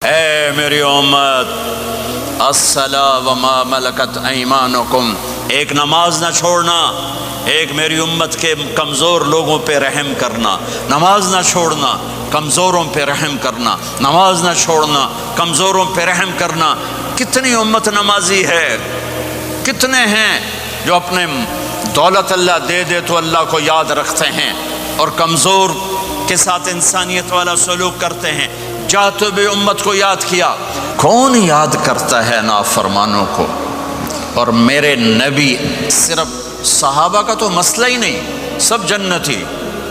اے میری امت، الصلاۃ وما ملکت ایمانکم، ایک نماز نہ چھوڑنا، ایک میری امت کے کمزور لوگوں پہ رحم کرنا، نماز نہ چھوڑنا، کمزوروں پہ رحم کرنا، نماز نہ چھوڑنا، کمزوروں پہ رحم کرنا۔ کتنی امت نمازی ہے، کتنے ہیں جو اپنے دولت اللہ دے دے تو اللہ کو یاد رکھتے ہیں اور کمزور کے ساتھ انسانیت والا سلوک کرتے ہیں۔ جاتے بھی امت کو یاد کیا، کون یاد کرتا ہے نافرمانوں کو؟ اور میرے نبی، صرف صحابہ کا تو مسئلہ ہی نہیں، سب جنتی،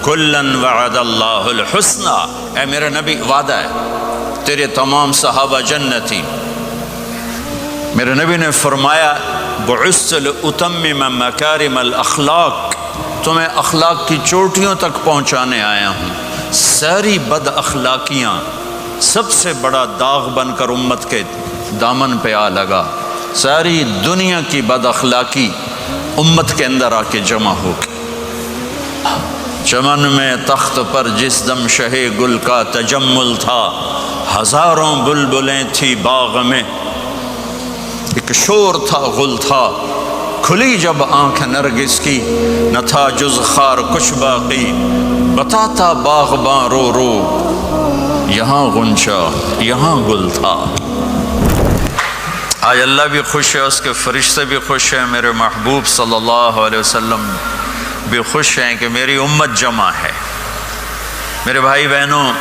کلن وعد اللہ الحسنى، اے میرے نبی وعدہ ہے تیرے تمام صحابہ جنتی۔ میرے نبی نے فرمایا بعثت لأتمم مکارم الاخلاق، تمہیں اخلاق کی چوٹیوں تک پہنچانے آیا ہوں۔ ساری بد اخلاقیاں سب سے بڑا داغ بن کر امت کے دامن پہ آ لگا، ساری دنیا کی بد اخلاقی امت کے اندر آ کے جمع ہو گئی۔ چمن میں تخت پر جس دم شہ گل کا تجمل تھا، ہزاروں بلبلیں تھی باغ میں، ایک شور تھا غل تھا، کھلی جب آنکھ نرگس کی، نہ تھا جز خار کچھ باقی، بتاتا باغباں رو رو، یہاں غنچہ یہاں گل تھا۔ آج اللہ بھی خوش ہے، اس کے فرشتے بھی خوش ہیں، میرے محبوب صلی اللہ علیہ وسلم بھی خوش ہیں کہ میری امت جمع ہے۔ میرے بھائی بہنوں،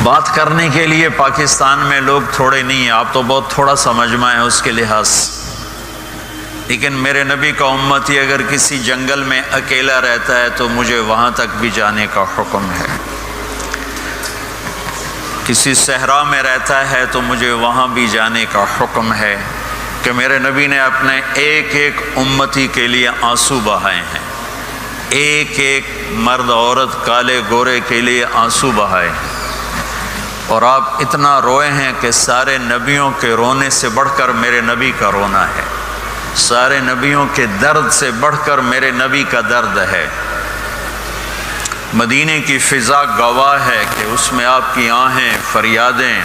بات کرنے کے لیے پاکستان میں لوگ تھوڑے نہیں ہیں، آپ تو بہت تھوڑا سمجھما ہے اس کے لحاظ، لیکن میرے نبی کا امتی اگر کسی جنگل میں اکیلا رہتا ہے تو مجھے وہاں تک بھی جانے کا حکم ہے، کسی صحرا میں رہتا ہے تو مجھے وہاں بھی جانے کا حکم ہے، کہ میرے نبی نے اپنے ایک ایک امتی کے لیے آنسو بہائے ہیں، ایک ایک مرد عورت کالے گورے کے لیے آنسو بہائے ہیں، اور آپ اتنا روئے ہیں کہ سارے نبیوں کے رونے سے بڑھ کر میرے نبی کا رونا ہے، سارے نبیوں کے درد سے بڑھ کر میرے نبی کا درد ہے۔ مدینے کی فضا گواہ ہے کہ اس میں آپ کی آہیں فریادیں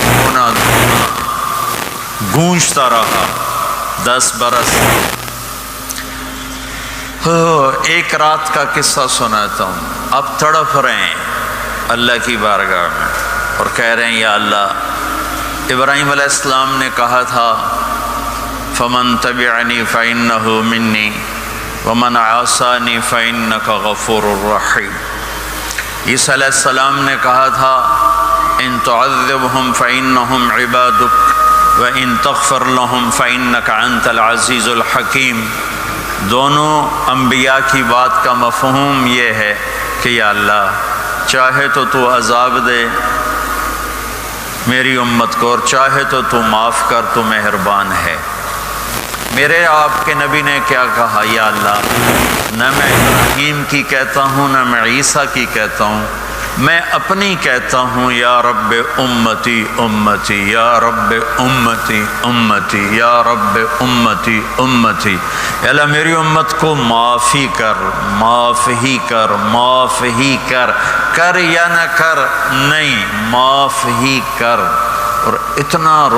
رونا گونجتا رہا 10 برس۔ ایک رات کا قصہ سناتا ہوں، آپ تڑپ رہے ہیں اللہ کی بارگاہ میں اور کہہ رہے ہیں یا اللہ، ابراہیم علیہ السلام نے کہا تھا فمن تبعنی فإنہ منی ومن عصانی فإنک غفور رحیم۔ عیسیٰ علیہ السلام نے کہا تھا ان تعذبہم فإنہم عبادک وإن تغفر لہم فإنک انت العزیز الحکیم۔ دونوں انبیاء کی بات کا مفہوم یہ ہے کہ یا اللہ، چاہے تو عذاب دے میری امت کو، اور چاہے تو معاف کر، تو مہربان ہے۔ میرے آپ کے نبی نے کیا کہا؟ یا اللہ، نہ میں ابراہیم کی کہتا ہوں، نہ میں عیسیٰ کی کہتا ہوں، میں اپنی کہتا ہوں یا رب امتی امتی، یا رب امتی امتی، یا رب امتی امتی۔ یا اللہ میری امت کو معاف ہی کر، معاف ہی کر، معاف ہی کر، کر یا نہ کر، نہیں معاف ہی کر۔ اور اتنا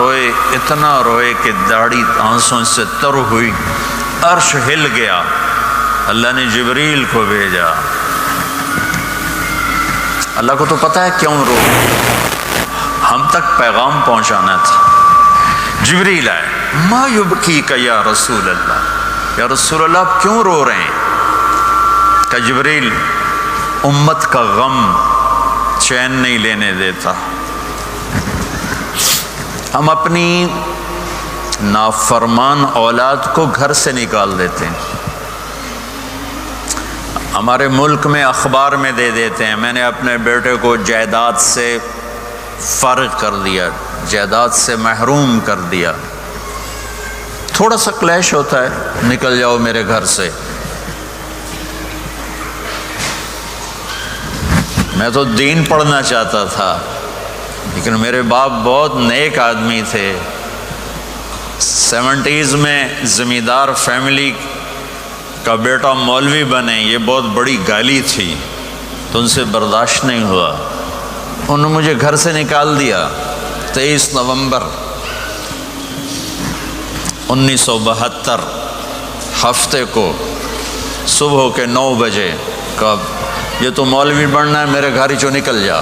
روئے کہ داڑھی آنسوں سے تر ہوئی، عرش ہل گیا، اللہ نے جبریل کو بھیجا۔ اللہ کو تو پتہ ہے کیوں رو، ہم تک پیغام پہنچانا تھا۔ جبریل آئے، ما یبکیک یا رسول اللہ، یا رسول اللہ آپ کیوں رو رہے ہیں؟ کہ جبریل، امت کا غم چین نہیں لینے دیتا، ہم اپنی نافرمان اولاد کو گھر سے نکال دیتے ہیں، ہمارے ملک میں اخبار میں دے دیتے ہیں میں نے اپنے بیٹے کو جائیداد سے فارغ کر دیا، جائیداد سے محروم کر دیا، تھوڑا سا کلیش ہوتا ہے، نکل جاؤ میرے گھر سے۔ میں تو دین پڑھنا چاہتا تھا، لیکن میرے باپ بہت نیک آدمی تھے، 70s میں زمیندار فیملی کا بیٹا مولوی بنے، یہ بہت بڑی گالی تھی، تو ان سے برداشت نہیں ہوا، انہوں نے مجھے گھر سے نکال دیا۔ 23 نومبر 1972 ہفتے کو صبح کے 9 بجے کہا یہ تو مولوی بننا ہے، میرے گھر ہی چو نکل جا۔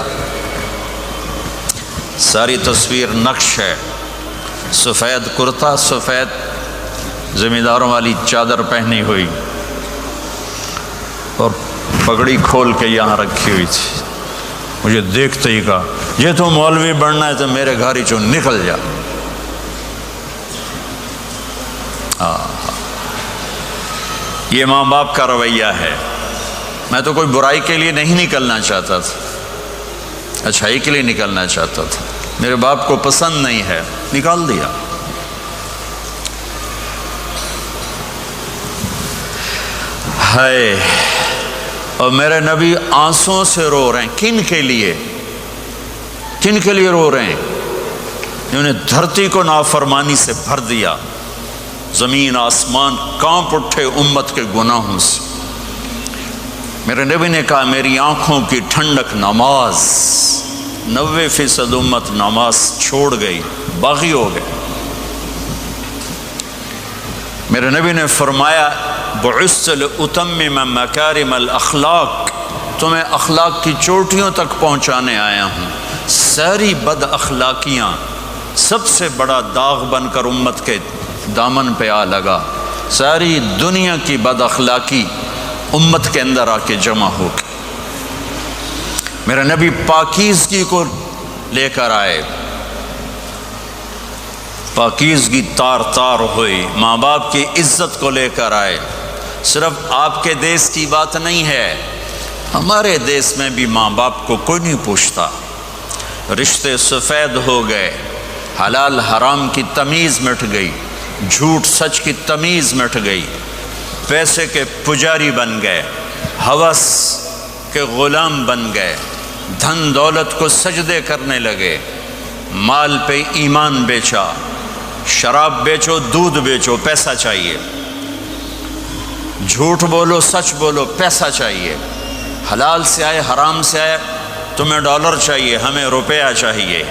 ساری تصویر نقش ہے، سفید کرتا، سفید زمینداروں والی چادر پہنی ہوئی اور پگڑی کھول کے یہاں رکھی ہوئی تھی۔ مجھے دیکھتے ہی کہا یہ تو مولوی بننا ہے تو میرے گھر ہی چو نکل جا۔ یہ ماں باپ کا رویہ ہے۔ میں تو کوئی برائی کے لیے نہیں نکلنا چاہتا تھا، اچھائی کے لیے نکلنا چاہتا تھا، میرے باپ کو پسند نہیں ہے، نکال دیا۔ ہائے، اور میرے نبی آنسوں سے رو رہے ہیں، کن کے لیے؟ کن کے لیے رو رہے ہیں؟ انہوں نے دھرتی کو نافرمانی سے بھر دیا، زمین آسمان کانپ اٹھے امت کے گناہوں سے۔ میرے نبی نے کہا میری آنکھوں کی ٹھنڈک نماز، 90% امت نماز چھوڑ گئی، باغی ہو گئے۔ میرے نبی نے فرمایا بعثت لأتمم مکارم الاخلاق، تمہیں اخلاق کی چوٹیوں تک پہنچانے آیا ہوں۔ ساری بد اخلاقیاں سب سے بڑا داغ بن کر امت کے دامن پہ آ لگا، ساری دنیا کی بد اخلاقی امت کے اندر آ کے جمع ہو گئی۔ میرے نبی پاکیزگی کو لے کر آئے، پاکیزگی تار تار ہوئی، ماں باپ کی عزت کو لے کر آئے۔ صرف آپ کے دیس کی بات نہیں ہے، ہمارے دیس میں بھی ماں باپ کو کوئی نہیں پوچھتا، رشتے سفید ہو گئے، حلال حرام کی تمیز مٹ گئی، جھوٹ سچ کی تمیز مٹ گئی، پیسے کے پجاری بن گئے، ہوس کے غلام بن گئے، دھن دولت کو سجدے کرنے لگے، مال پہ ایمان بیچا، شراب بیچو، دودھ بیچو، پیسہ چاہیے، جھوٹ بولو سچ بولو، پیسہ چاہیے، حلال سے آئے حرام سے آئے، تمہیں ڈالر چاہیے، ہمیں روپیہ چاہیے۔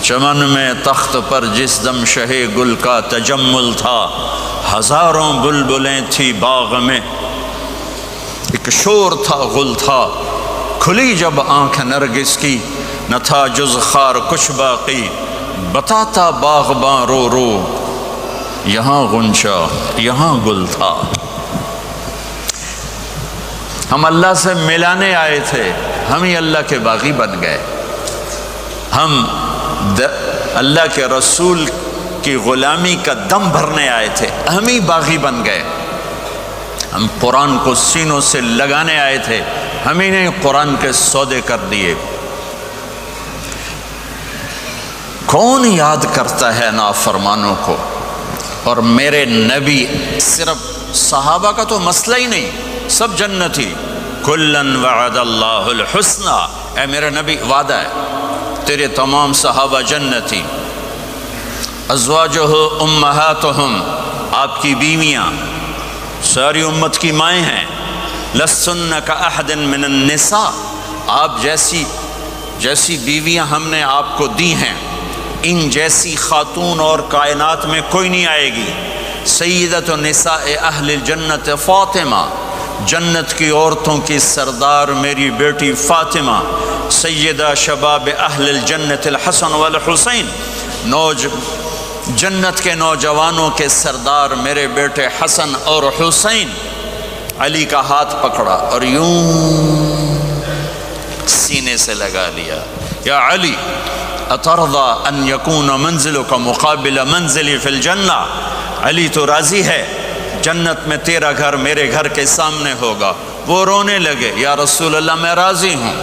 چمن میں تخت پر جس دم شہ گل کا تجمل تھا، ہزاروں بلبلیں تھی باغ میں، ایک شور تھا غل تھا، کھلی جب آنکھ نرگس کی، نہ تھا جز خار کچھ باقی، بتاتا باغباں رو رو، یہاں غنچہ یہاں گل تھا۔ ہم اللہ سے ملانے آئے تھے، ہم ہی اللہ کے باغی بن گئے، ہم اللہ کے رسول کی غلامی کا دم بھرنے آئے تھے، ہم ہی باغی بن گئے، ہم قرآن کو سینوں سے لگانے آئے تھے، ہم ہی نے قرآن کے سودے کر دیے۔ کون یاد کرتا ہے نافرمانوں کو؟ اور میرے نبی، صرف صحابہ کا تو مسئلہ ہی نہیں، سب جنتی، کلن وعد اللہ الحسنى، اے میرے نبی وعدہ ہے تیرے تمام صحابہ جنتی۔ ازواجہ امہاتہم، آپ کی بیویاں ساری امت کی مائیں ہیں، لستن کاحد من النساء، آپ جیسی بیویاں ہم نے آپ کو دی ہیں، ان جیسی خاتون اور کائنات میں کوئی نہیں آئے گی۔ سیدۃ نساء اہل الجنت فاطمہ، جنت کی عورتوں کی سردار میری بیٹی فاطمہ، سیدہ شباب اہل الجنت الحسن والحسین، جنت کے نوجوانوں کے سردار میرے بیٹے حسن اور حسین۔ علی کا ہاتھ پکڑا اور یوں سینے سے لگا لیا، یا علی اترضى ان یکون منزلک مقابل منزلی فی الجنہ، علی تو راضی ہے جنت میں تیرا گھر میرے گھر کے سامنے ہوگا؟ وہ رونے لگے، یا رسول اللہ میں راضی ہوں،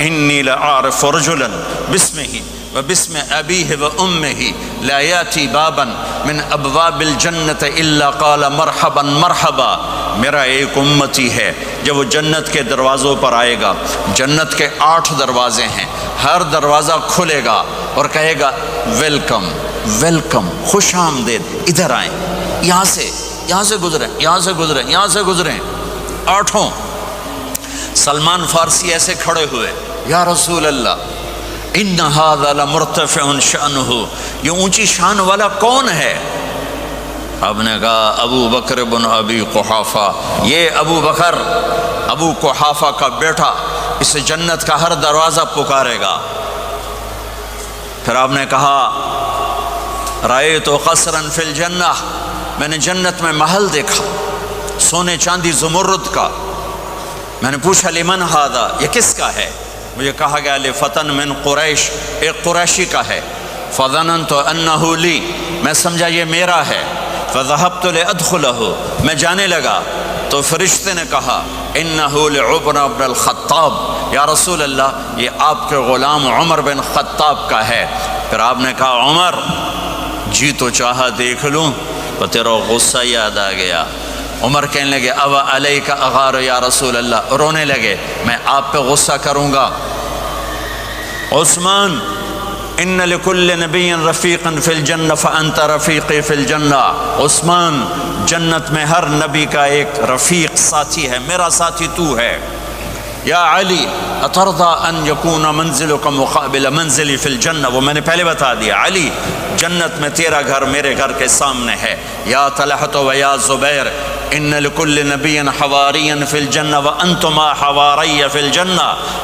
انی لأعرف رجلا باسمہ وباسم ابیہ وامہ لا یاتی بابا من ابواب الجنت الا قال مرحبا مرحبا، میرا ایک امتی ہے جب وہ جنت کے دروازوں پر آئے گا، جنت کے 8 دروازے ہیں، ہر دروازہ کھلے گا اور کہے گا ویلکم ویلکم، خوش آمدید، ادھر آئیں۔ یہاں سے گزریں. آٹھوں. سلمان فارسی ایسے کھڑے ہوئے، یا رسول اللہ ان ھذا لمرتفع شأنہ، یہ اونچی شان والا کون ہے؟ آپ نے کہا ابو بکر بن ابی قحافہ، یہ ابو بکر ابو قحافہ کا بیٹا، اسے جنت کا ہر دروازہ پکارے گا. پھر آپ نے کہا رأیت قصرا فی الجنہ، میں نے جنت میں محل دیکھا سونے چاندی زمرد کا. میں نے پوچھا لمن ھذا، یہ کس کا ہے؟ مجھے کہا گیا لفتن من قریش، ایک قریشی کا ہے. فظننت انہ لی، میں سمجھا یہ میرا ہے. فذهبت لادخلہ، میں جانے لگا تو فرشتے نے کہا انہ لعمر بن الخطاب، یا رسول اللہ یہ آپ کے غلام عمر بن خطاب کا ہے. پھر آپ نے کہا عمر جی تو چاہا دیکھ لوں، تو تیرا غصہ یاد آ گیا. عمر کہنے لگے اب علیک اغار یا رسول اللہ، رونے لگے میں آپ پہ غصہ کروں گا. عثمان ان لکل نبی رفیقا فی الجنہ فانت رفیقی فی الجنہ، عثمان جنت میں ہر نبی کا ایک رفیق ساتھی ہے، میرا ساتھی تو ہے. یا علی اترضی ان یکون منزلک مقابل منزلی فی الجنہ، وہ میں نے پہلے بتا دیا. علی جنت میں تیرا گھر میرے گھر کے سامنے ہے. یا طلحۃ و یا زبیر ان لکل نبی حواریا فی الجنہ وانتما حواری فی الجنہ،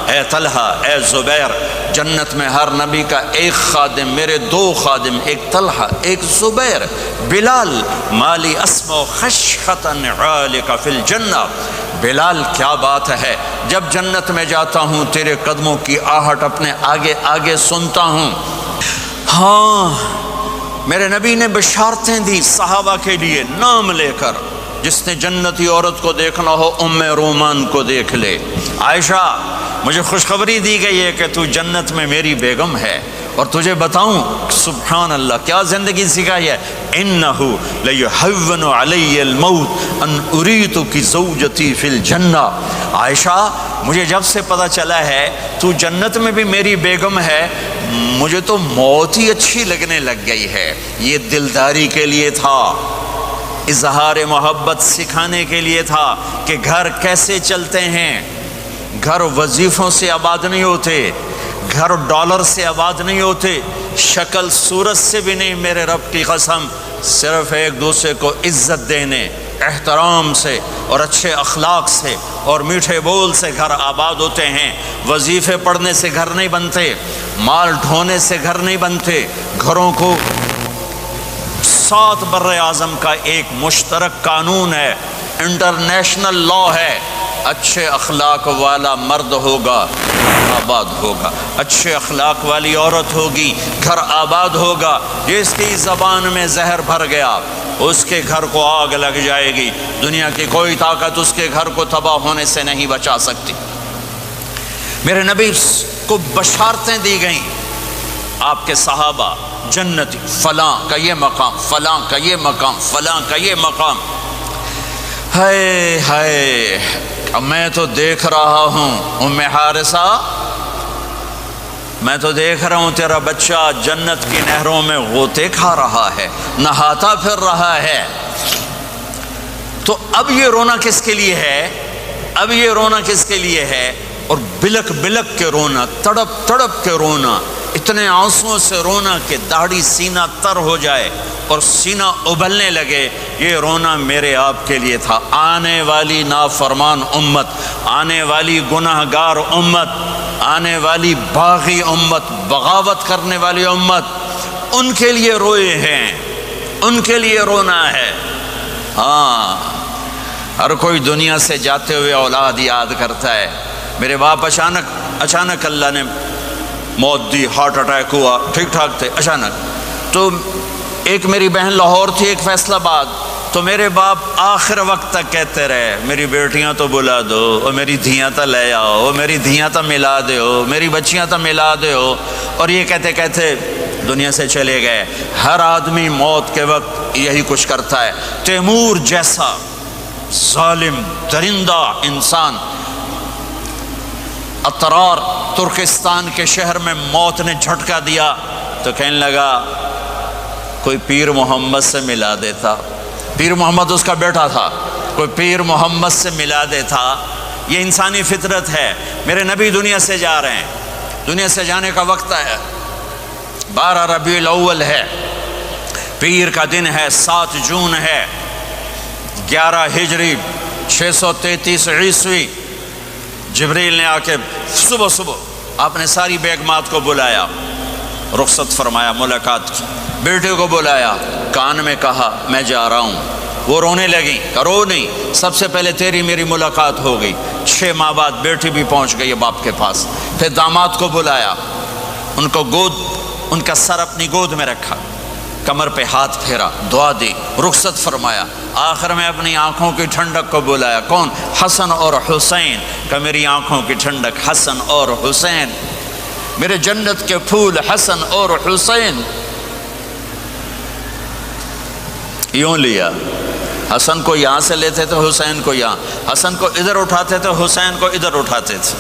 اے طلحہ اے زبیر جنت میں ہر نبی کا ایک خادم، میرے دو خادم، ایک طلحہ ایک زبیر. بلال مالی اسمع خشخطا عالک فی الجنہ، بلال کیا بات ہے، جب جنت میں جاتا ہوں تیرے قدموں کی آہٹ اپنے آگے آگے سنتا ہوں. ہاں میرے نبی نے بشارتیں دی صحابہ کے لیے نام لے کر، جس نے جنتی عورت کو دیکھنا ہو ام رومان کو دیکھ لے. عائشہ مجھے خوشخبری دی گئی ہے کہ تو جنت میں میری بیگم ہے، اور تجھے بتاؤں سبحان اللہ کیا زندگی سکھائی ہے. انہ لیہون علی الموت ان اریتک زوجتی فی الجنہ، عائشہ مجھے جب سے پتہ چلا ہے تو جنت میں بھی میری بیگم ہے، مجھے تو موت ہی اچھی لگنے لگ گئی ہے. یہ دلداری کے لیے تھا، اظہار محبت سکھانے کے لیے تھا کہ گھر کیسے چلتے ہیں. گھر وظیفوں سے آباد نہیں ہوتے، گھر ڈالر سے آباد نہیں ہوتے، شکل صورت سے بھی نہیں، میرے رب کی قسم. صرف ایک دوسرے کو عزت دینے، احترام سے اور اچھے اخلاق سے اور میٹھے بول سے گھر آباد ہوتے ہیں. وظیفے پڑھنے سے گھر نہیں بنتے، مال ڈھونے سے گھر نہیں بنتے. گھروں کو 7 بر اعظم کا ایک مشترک قانون ہے، انٹرنیشنل لا ہے. اچھے اخلاق والا مرد ہوگا آباد ہوگا، اچھے اخلاق والی عورت ہوگی گھر آباد ہوگا. جس کی زبان میں زہر بھر گیا اس کے گھر کو آگ لگ جائے گی. دنیا کی کوئی طاقت اس کے گھر کو تباہ ہونے سے نہیں بچا سکتی. میرے نبی کو بشارتیں دی گئیں، آپ کے صحابہ جنتی، فلاں کا یہ مقام، فلاں کا یہ مقام، فلاں کا یہ مقام. ہائے ہائے میں تو دیکھ رہا ہوں ام حارثہ، میں تو دیکھ رہا ہوں تیرا بچہ جنت کی نہروں میں غوطے کھا رہا ہے، نہاتا پھر رہا ہے. تو اب یہ رونا کس کے لیے ہے؟ اب یہ رونا کس کے لیے ہے؟ اور بلک بلک کے رونا، تڑپ تڑپ کے رونا، اتنے آنسوؤں سے رونا کہ داڑھی سینہ تر ہو جائے اور سینہ ابلنے لگے. یہ رونا میرے آپ کے لیے تھا. آنے والی نافرمان امت، آنے والی گناہ گار امت، آنے والی باغی امت، بغاوت کرنے والی امت، ان کے لیے روئے ہیں، ان کے لیے رونا ہے. ہاں ہر کوئی دنیا سے جاتے ہوئے اولاد یاد کرتا ہے. میرے باپ اچانک اللہ نے موت دی، ہارٹ اٹیک ہوا، ٹھیک ٹھاک تھے، اچانک. تو ایک میری بہن لاہور تھی، ایک فیصل آباد. تو میرے باپ آخر وقت تک کہتے رہے میری بیٹیاں تو بلا دو، اور میری دھیاں تو لے آؤ، اور میری دھیاں تو ملا دو، میری بچیاں تو ملا دو. اور یہ کہتے کہتے دنیا سے چلے گئے. ہر آدمی موت کے وقت یہی کچھ کرتا ہے. تیمور جیسا ظالم درندہ انسان اطرار ترکستان کے شہر میں موت نے جھٹکا دیا تو کہنے لگا کوئی پیر محمد سے ملا دیتا. پیر محمد اس کا بیٹا تھا، کوئی پیر محمد سے ملا دے تھا، یہ انسانی فطرت ہے۔ میرے نبی دنیا سے جا رہے ہیں، دنیا سے جانے کا وقت ہے، 12 ربیع الاول ہے، پیر کا دن ہے، 7 جون ہے، 11 ہجری 633 عیسوی۔ جبریل نے آ کے صبح صبح آپ نے ساری بیگمات کو بلایا، رخصت فرمایا، ملاقات کی، بیٹے کو بلایا، کان میں کہا میں جا رہا ہوں۔ وہ رونے لگی، رو نہیں، سب سے پہلے تیری میری ملاقات ہو گئی۔ 6 ماہ بعد بیٹی بھی پہنچ گئی باپ کے پاس۔ پھر داماد کو بلایا، ان کو ان کا سر اپنی گود میں رکھا، کمر پہ ہاتھ پھیرا، دعا دی، رخصت فرمایا۔ آخر میں اپنی آنکھوں کی ٹھنڈک کو بلایا، کون؟ حسن اور حسین، کہ میری آنکھوں کی ٹھنڈک حسن اور حسین، میرے جنت کے پھول حسن اور حسین۔ یوں لیا، حسن کو یہاں سے لیتے تھے، حسین کو یہاں، حسن کو ادھر اٹھاتے تھے، حسین کو ادھر اٹھاتے تھے۔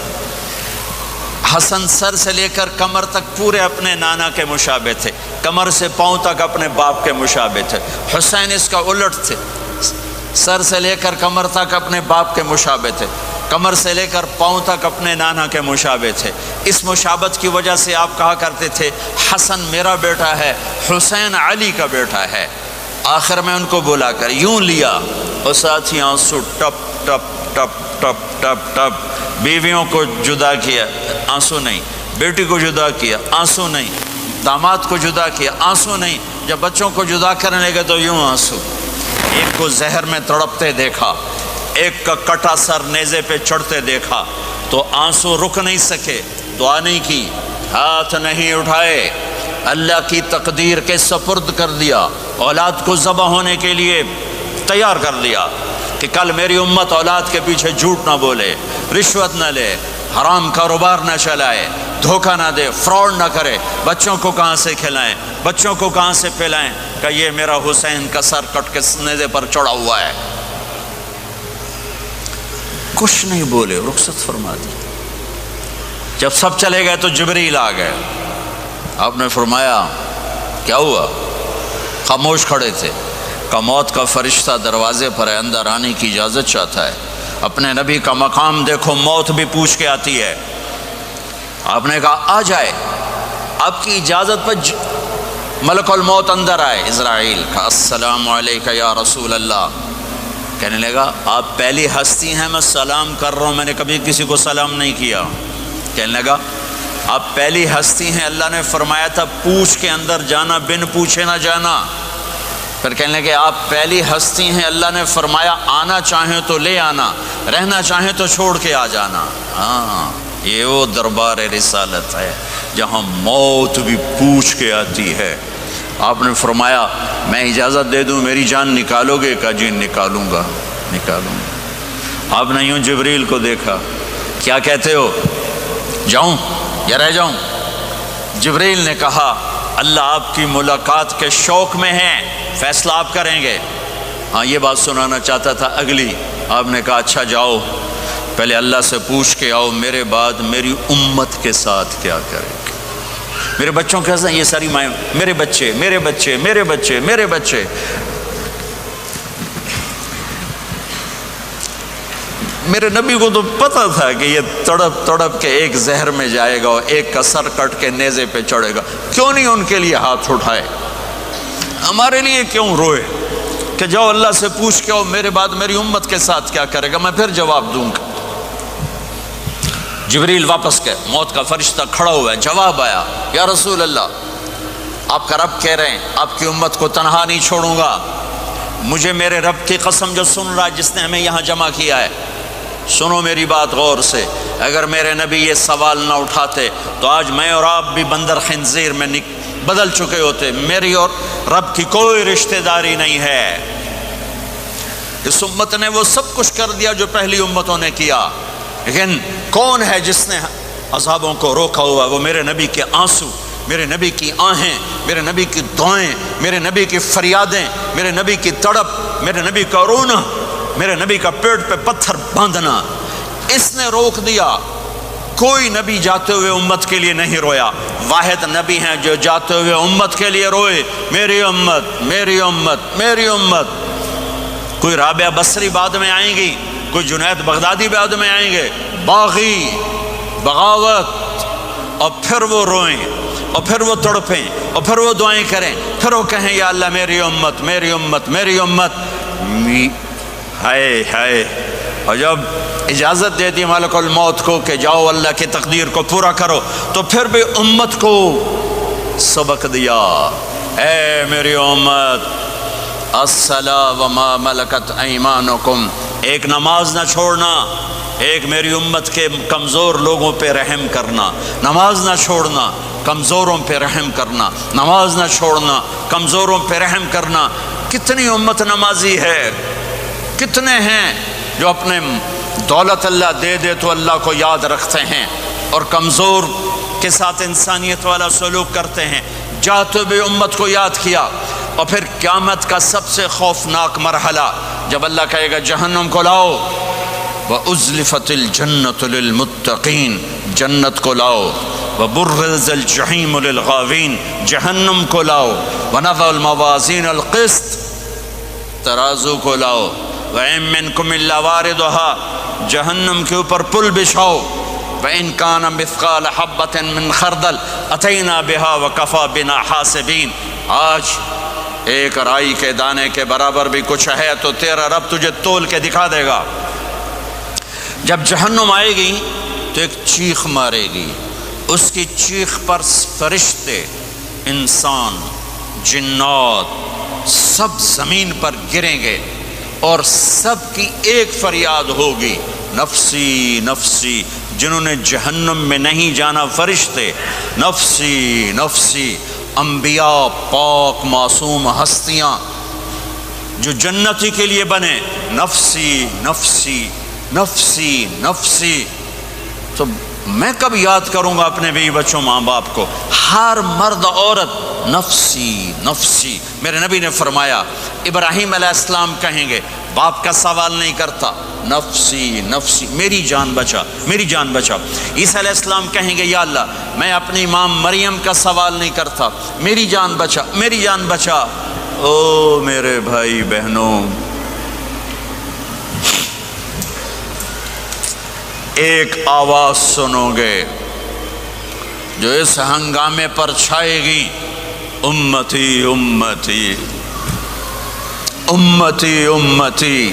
حسن سر سے لے کر کمر تک پورے اپنے نانا کے مشابہ تھے، کمر سے پاؤں تک اپنے باپ کے مشابہ تھے۔ حسین اس کا الٹ تھے، سر سے لے کر کمر تک اپنے باپ کے مشابہ تھے، کمر سے لے کر پاؤں تک اپنے نانا کے مشابہ تھے۔ اس مشابہت کی وجہ سے آپ کہا کرتے تھے حسن میرا بیٹا ہے، حسین علی کا بیٹا ہے۔ آخر میں ان کو بلا کر یوں لیا، اور ساتھ ہی آنسو ٹپ ٹپ ٹپ ٹپ ٹپ ٹپ۔ بیویوں کو جدا کیا، آنسو نہیں، بیٹی کو جدا کیا، آنسو نہیں، داماد کو جدا کیا، آنسو نہیں، جب بچوں کو جدا کرنے لگے تو یوں آنسو۔ ایک کو زہر میں تڑپتے دیکھا، ایک کا کٹا سر نیزے پہ چڑھتے دیکھا تو آنسو رک نہیں سکے، دعا نہیں کی، ہاتھ نہیں اٹھائے، اللہ کی تقدیر کے سپرد کر دیا، اولاد کو ذبح ہونے کے لیے تیار کر لیا کہ کل میری امت اولاد کے پیچھے جھوٹ نہ بولے، رشوت نہ لے، حرام کاروبار نہ چلائے، دھوکہ نہ دے، فراڈ نہ کرے، بچوں کو کہاں سے کھلائیں، بچوں کو کہاں سے پلائیں، کہ یہ میرا حسین کا سر کٹ کے نیزے پر چڑھا ہوا ہے۔ کچھ نہیں بولے، رخصت فرما دی۔ جب سب چلے گئے تو جبریل آ گئے، آپ نے فرمایا کیا ہوا؟ خاموش کھڑے تھے، کہ موت کا فرشتہ دروازے پر ہے، اندر آنے کی اجازت چاہتا ہے۔ اپنے نبی کا مقام دیکھو، موت بھی پوچھ کے آتی ہے۔ آپ نے کہا آ جائے، آپ کی اجازت پر ملک الموت اندر آئے، اسرائیل کا السلام علیکہ یا رسول اللہ۔ کہنے لگا آپ پہلی ہستی ہیں، میں سلام کر رہا ہوں، میں نے کبھی کسی کو سلام نہیں کیا۔ کہنے لگا آپ پہلی ہستی ہیں، اللہ نے فرمایا تھا پوچھ کے اندر جانا، بن پوچھے نہ جانا۔ پھر کہنے لگے آپ پہلی ہستی ہیں، اللہ نے فرمایا آنا چاہیں تو لے آنا، رہنا چاہیں تو چھوڑ کے آ جانا۔ ہاں، یہ وہ دربار رسالت ہے جہاں موت بھی پوچھ کے آتی ہے۔ آپ نے فرمایا میں اجازت دے دوں میری جان نکالو گے؟ کہا جی نکالوں گا، نکالوں گا۔ آپ نے یوں جبریل کو دیکھا، کیا کہتے ہو، جاؤں یا رہ جاؤں؟ جبریل نے کہا اللہ آپ کی ملاقات کے شوق میں ہیں، فیصلہ آپ کریں گے۔ ہاں یہ بات سنانا چاہتا تھا اگلی۔ آپ نے کہا اچھا جاؤ، پہلے اللہ سے پوچھ کے آؤ میرے بعد میری امت کے ساتھ کیا کریں گے، میرے بچوں کے ساتھ، یہ ساری مائیں، میرے بچے میرے بچے میرے بچے میرے بچے۔ میرے نبی کو تو پتہ تھا کہ یہ تڑپ تڑپ کے ایک زہر میں جائے گا اور ایک کا سر کٹ کے نیزے پہ چڑھے گا، کیوں نہیں ان کے لیے ہاتھ اٹھائے، ہمارے لیے کیوں روئے کہ جاؤ اللہ سے پوچھ کے آؤ میرے بعد میری امت کے ساتھ کیا کرے گا، میں پھر جواب دوں گا۔ جبریل واپس گئے، موت کا فرشتہ کھڑا ہوا ہے، جواب آیا یا رسول اللہ آپ کا رب کہہ رہے ہیں آپ کی امت کو تنہا نہیں چھوڑوں گا، مجھے میرے رب کی قسم جو سن رہا ہے جس نے ہمیں یہاں جمع کیا ہے، سنو میری بات غور سے، اگر میرے نبی یہ سوال نہ اٹھاتے تو آج میں اور آپ بھی بندر خنزیر میں بدل چکے ہوتے۔ میری اور رب کی کوئی رشتہ داری نہیں ہے، اس امت نے وہ سب کچھ کر دیا جو پہلی امتوں نے کیا، لیکن کون ہے جس نے عذابوں کو روکا ہوا؟ وہ میرے نبی کے آنسو، میرے نبی کی آہیں، میرے نبی کی دعائیں، میرے نبی کی فریادیں، میرے نبی کی تڑپ، میرے نبی کا رونا، میرے نبی کا پیٹ پہ پتھر باندھنا، اس نے روک دیا۔ کوئی نبی جاتے ہوئے امت کے لیے نہیں رویا، واحد نبی ہیں جو جاتے ہوئے امت کے لیے روئے، میری امت میری امت میری امت۔ کوئی رابعہ بصری بعد میں آئیں گی، کوئی جنید بغدادی بعد میں آئیں گے، باغی، بغاوت، اور پھر وہ روئیں، اور پھر وہ تڑپیں، اور پھر وہ دعائیں کریں، پھر وہ کہیں یا اللہ میری امت، میری امت، میری امت۔ ہائے ہائے، اور جب اجازت دے دی ملک الموت کو کہ جاؤ اللہ کی تقدیر کو پورا کرو، تو پھر بھی امت کو سبق دیا، اے میری امت الصلاۃ وما ملکت ایمانکم، ایک نماز نہ چھوڑنا، ایک میری امت کے کمزور لوگوں پہ رحم کرنا، نماز نہ چھوڑنا، کمزوروں پہ رحم کرنا، نماز نہ چھوڑنا، کمزوروں پہ رحم کرنا۔ کتنی امت نمازی ہے، کتنے ہیں جو اپنے دولت اللہ دے دے تو اللہ کو یاد رکھتے ہیں اور کمزور کے ساتھ انسانیت والا سلوک کرتے ہیں، جاتے بھی امت کو یاد کیا۔ اور پھر قیامت کا سب سے خوفناک مرحلہ جب اللہ کہے گا جہنم کو لاؤ، وَأُزْلِفَتِ الْجَنَّةُ لِلْمُتَّقِينَ، جنت کو لاؤ، وَبُرِّزَ الْجَحِيمُ لِلْغَاوِينَ، جہنم کو لاؤ، وَنَضَعُ الْمَوَازِينَ الْقِسْطَ، ترازو کو لاؤ، وَإِن مِّنكُمْ إِلَّا وَارِدُهَا، جہنم کے اوپر پل بچھاؤ، وَإِن كَانَ مِثْقَالَ حَبَّةٍ مِّنْ خَرْدَلٍ أَتَيْنَا بِهَا وَكَفَى بِنَا حَاسِبِينَ۔ آج ایک رائی کے دانے کے برابر بھی کچھ ہے تو تیرا رب تجھے تول کے دکھا دے گا۔ جب جہنم آئے گی تو ایک چیخ مارے گی، اس کی چیخ پر فرشتے، انسان، جنات سب زمین پر گریں گے اور سب کی ایک فریاد ہوگی، نفسی نفسی۔ جنہوں نے جہنم میں نہیں جانا فرشتے، نفسی نفسی۔ انبیاء، پاک معصوم ہستیاں جو جنتی کے لیے بنے، نفسی نفسی نفسی نفسی۔ تو میں کب یاد کروں گا اپنے بیوی بچوں ماں باپ کو؟ ہر مرد عورت نفسی نفسی۔ میرے نبی نے فرمایا ابراہیم علیہ السلام کہیں گے، باپ کا سوال نہیں کرتا، نفسی نفسی، میری جان بچا، میری جان بچا۔ عیسیٰ علیہ السلام کہیں گے یا اللہ میں اپنی ماں مریم کا سوال نہیں کرتا، میری جان بچا، میری جان بچا۔ او میرے بھائی بہنوں، ایک آواز سنو گے جو اس ہنگامے پر چھائے گی، امتی امتی امتی امتی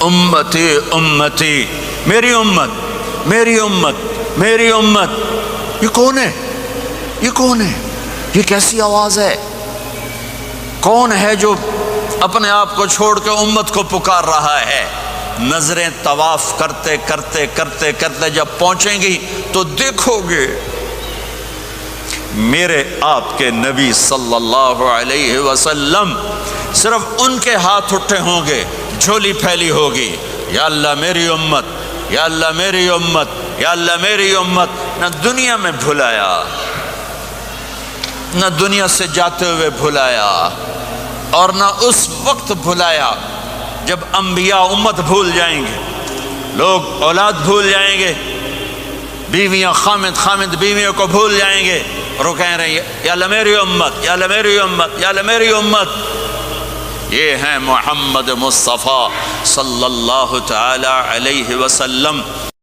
امتی امتی، میری امت میری امت میری امت۔ یہ کون ہے؟ یہ کون ہے؟ یہ کیسی آواز ہے؟ کون ہے جو اپنے آپ کو چھوڑ کے امت کو پکار رہا ہے؟ نظریں طواف کرتے کرتے کرتے کرتے جب پہنچیں گی تو دیکھو گے میرے آپ کے نبی صلی اللہ علیہ وسلم، صرف ان کے ہاتھ اٹھے ہوں گے، جھولی پھیلی ہوگی، یا اللہ میری امت، یا اللہ میری امت، یا اللہ میری امت۔ نہ دنیا میں بھلایا، نہ دنیا سے جاتے ہوئے بھلایا، اور نہ اس وقت بھلایا جب انبیاء امت بھول جائیں گے، لوگ اولاد بھول جائیں گے، بیویاں خامد بیویوں کو بھول جائیں گے، اور وہ کہہ رہے ہیں یا اللہ میری امت، یا اللہ میری امت، یا اللہ میری امت۔ یہ ہیں محمد مصطفیٰ صلی اللہ تعالی علیہ وسلم۔